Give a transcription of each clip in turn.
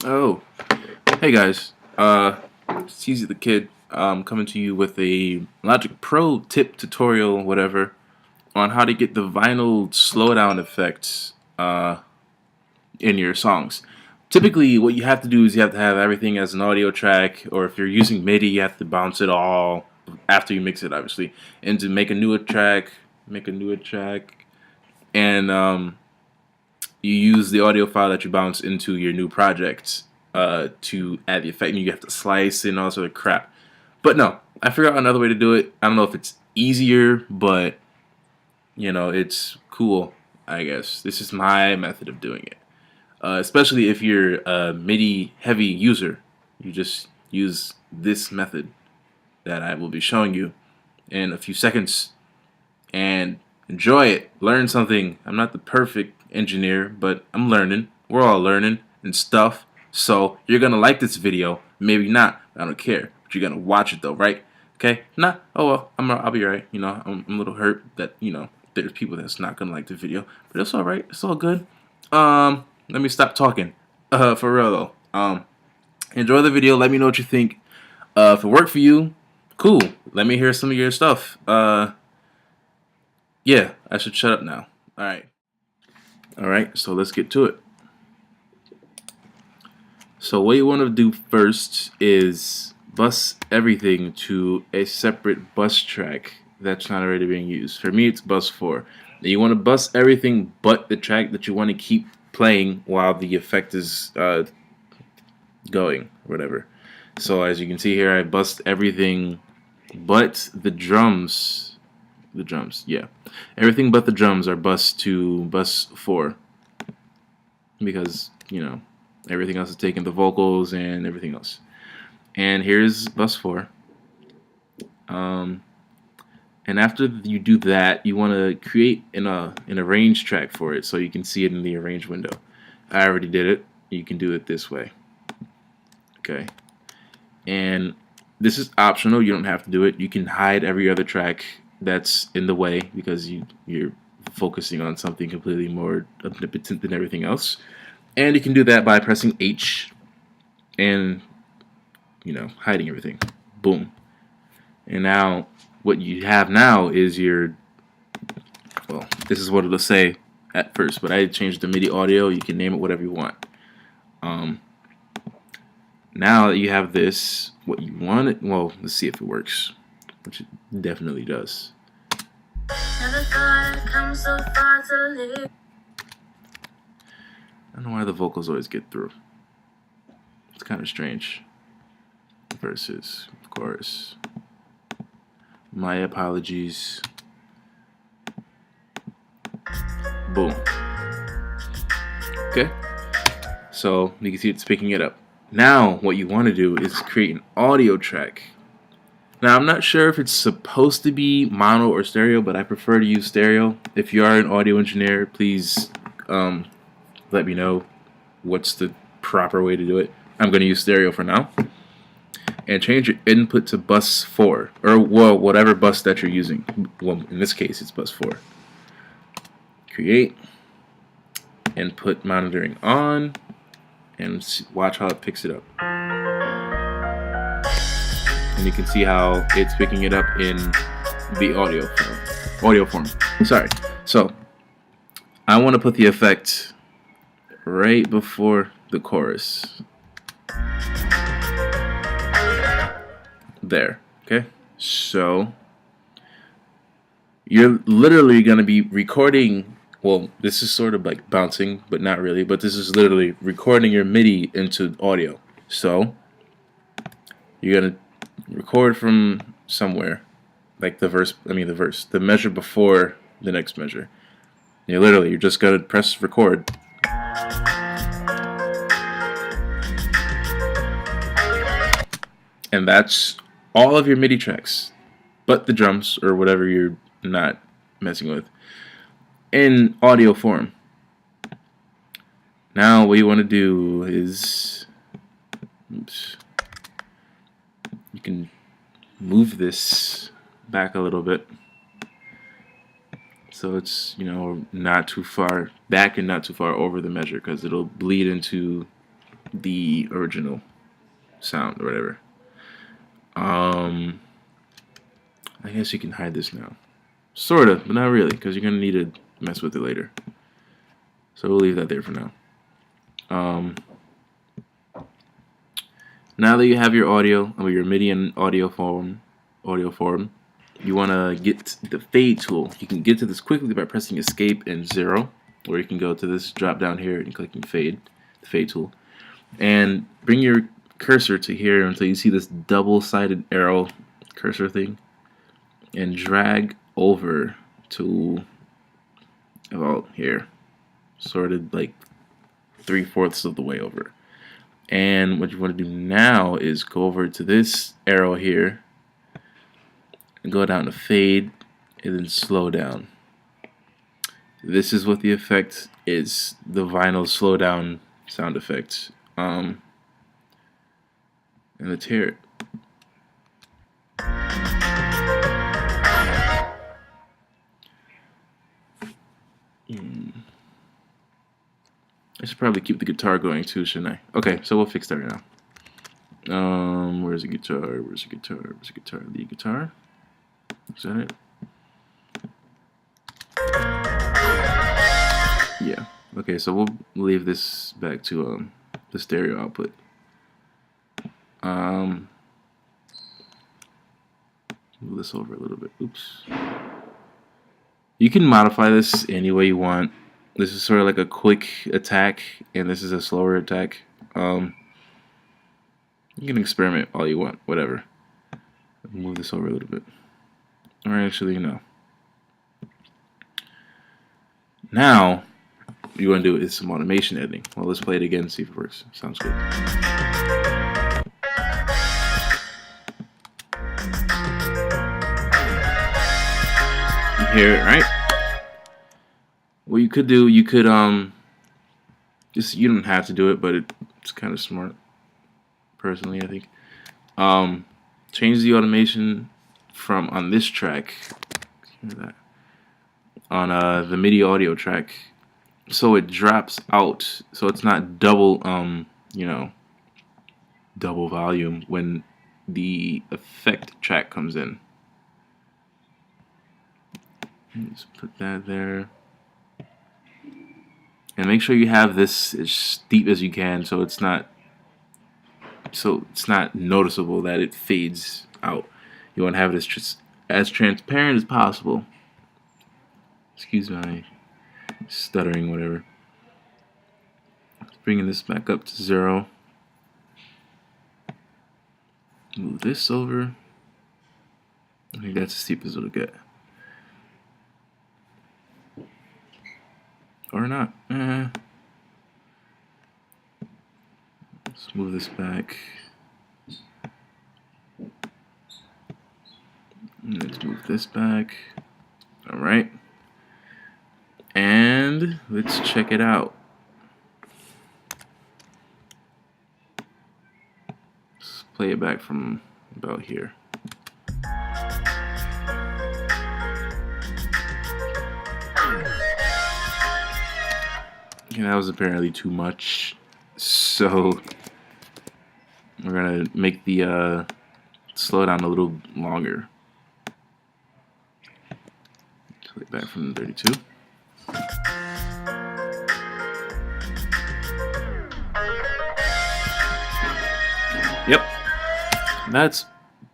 Oh, hey guys. It's TeezyThaKidd. Coming to you with a Logic Pro tip tutorial, whatever, on how to get the vinyl slowdown effects in your songs. Typically, what you have to do is you have to have everything as an audio track, or if you're using MIDI, you have to bounce it all after you mix it, obviously, and to make a newer track, and you use the audio file that you bounce into your new project to add the effect, and you have to slice and all sort of crap. But no, I figured out another way to do it. I don't know if it's easier, but it's cool, I guess. This is my method of doing it. Especially if you're a MIDI heavy user, you just use this method that I will be showing you in a few seconds and enjoy it. Learn something. I'm not the perfect engineer, but I'm learning. We're all learning and stuff. So you're gonna like this video, maybe not. I don't care, but you're gonna watch it though, right? Okay? Nah. Oh well. I'll be alright. I'm a little hurt that there's people that's not gonna like the video, but it's all right. It's all good. Let me stop talking. For real though. Enjoy the video. Let me know what you think. If it worked for you, cool. Let me hear some of your stuff. Yeah, I should shut up now. Alright, so let's get to it. So what you want to do first is bus everything to a separate bus track that's not already being used. For me, it's bus 4. Now you want to bus everything but the track that you want to keep playing while the effect is going, whatever. So as you can see here, I bust everything but the drums. Yeah. Everything but the drums are bused to bus 4 because, everything else is taking the vocals and everything else. And here's bus 4. And after you do that, you want to create an arrange track for it so you can see it in the arrange window. I already did it. You can do it this way. Okay. And this is optional. You don't have to do it. You can hide every other track that's in the way because you're focusing on something completely more omnipotent than everything else. And you can do that by pressing H and hiding everything. Boom. And now what you have now is this is what it'll say at first, but I changed the MIDI audio. You can name it whatever you want. Now that you have this, what you want it, well, let's see if it works, which it definitely does. Never thought I'd come so far to live. I don't know why the vocals always get through. It's kind of strange. Verses, chorus. My apologies. Boom. Okay. So you can see it's picking it up. Now what you want to do is create an audio track. Now I'm not sure if it's supposed to be mono or stereo, but I prefer to use stereo. If you are an audio engineer, please let me know what's the proper way to do it. I'm going to use stereo for now. And change your input to bus 4, or well, whatever bus that you're using. Well, in this case, it's bus 4. Create, input monitoring on, and watch how it picks it up. And you can see how it's picking it up in the audio form. Sorry. So I want to put the effect right before the chorus. There. Okay. So you're literally going to be recording. Well, this is sort of like bouncing, but not really. But this is literally recording your MIDI into audio. So you're going to record from somewhere, like the measure before the next measure. You're just going to press record. And that's all of your MIDI tracks, but the drums or whatever you're not messing with, in audio form. Now what you want to do is, you can move this back a little bit so it's not too far back and not too far over the measure, because it'll bleed into the original sound or whatever. I guess you can hide this now. Sort of, but not really, because you're going to need to mess with it later. So we'll leave that there for now. Now that you have your audio, or your MIDI and audio form, you want to get the fade tool. You can get to this quickly by pressing Escape and 0, or you can go to this drop down here and clicking Fade, the fade tool, and bring your cursor to here until you see this double-sided arrow cursor thing, and drag over to about here, sorted like 3/4 of the way over. And what you want to do now is go over to this arrow here and go down to fade and then slow down. This is what the effect is, the vinyl slowdown sound effect. And let's hear it. I should probably keep the guitar going too, shouldn't I? Okay, so we'll fix that right now. Where's the guitar? Where's the guitar? Where's the guitar? The guitar? Is that it? Yeah. Okay, so we'll leave this back to the stereo output. Move this over a little bit. Oops. You can modify this any way you want. This is sort of like a quick attack, and this is a slower attack. You can experiment all you want, whatever. Move this over a little bit. Or actually, no. Now, what you want to do is some automation editing. Well, let's play it again and see if it works. Sounds good. You hear it, right? What you could do, you could just, you don't have to do it, but it's kind of smart, personally, I think. Change the automation from on this track, on the MIDI audio track, so it drops out, so it's not double, double volume when the effect track comes in. Just put that there. And make sure you have this as steep as you can, so it's not noticeable that it fades out. You want to have it as transparent as possible. Excuse my stuttering, whatever. Bringing this back up to 0. Move this over. I think that's as steep as it'll get. Or not. Let's move this back. Let's move this back. Alright. And let's check it out. Let's play it back from about here. Yeah, that was apparently too much, so we're gonna make the slowdown a little longer. Play it back from 32. Yep, that's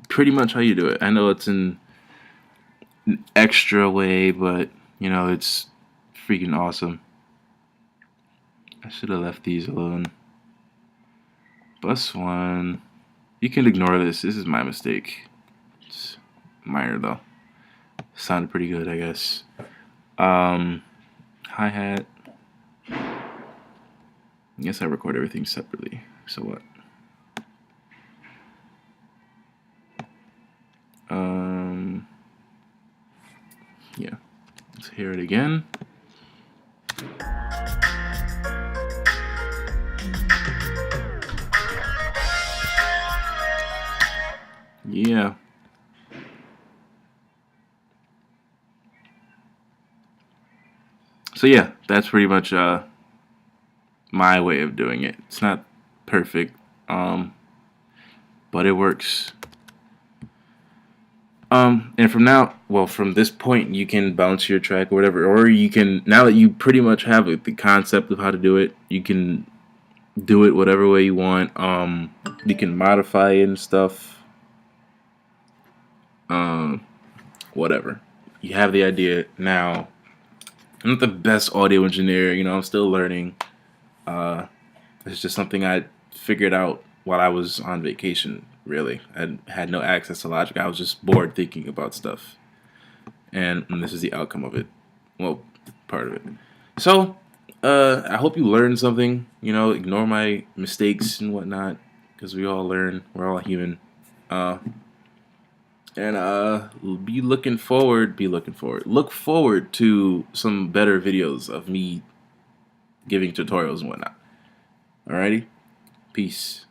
pretty much how you do it. I know it's in an extra way, but you know, it's freaking awesome. I should have left these alone. Bus 1. You can ignore this. This is my mistake. It's minor though. Sounded pretty good, I guess. Hi-hat. I guess I record everything separately. So what? Yeah. Let's hear it again. Yeah. So yeah, that's pretty much my way of doing it. It's not perfect, but it works. And from this point, you can bounce your track or whatever, or you can, now that you pretty much have the concept of how to do it, you can do it whatever way you want. You can modify it and stuff. Whatever. You have the idea now. I'm not the best audio engineer, I'm still learning. It's just something I figured out while I was on vacation, really. I had no access to Logic. I was just bored thinking about stuff. And this is the outcome of it. Well, part of it. So, I hope you learned something. Ignore my mistakes and whatnot, because we all learn. We're all human. Look forward to some better videos of me giving tutorials and whatnot. Alrighty? Peace.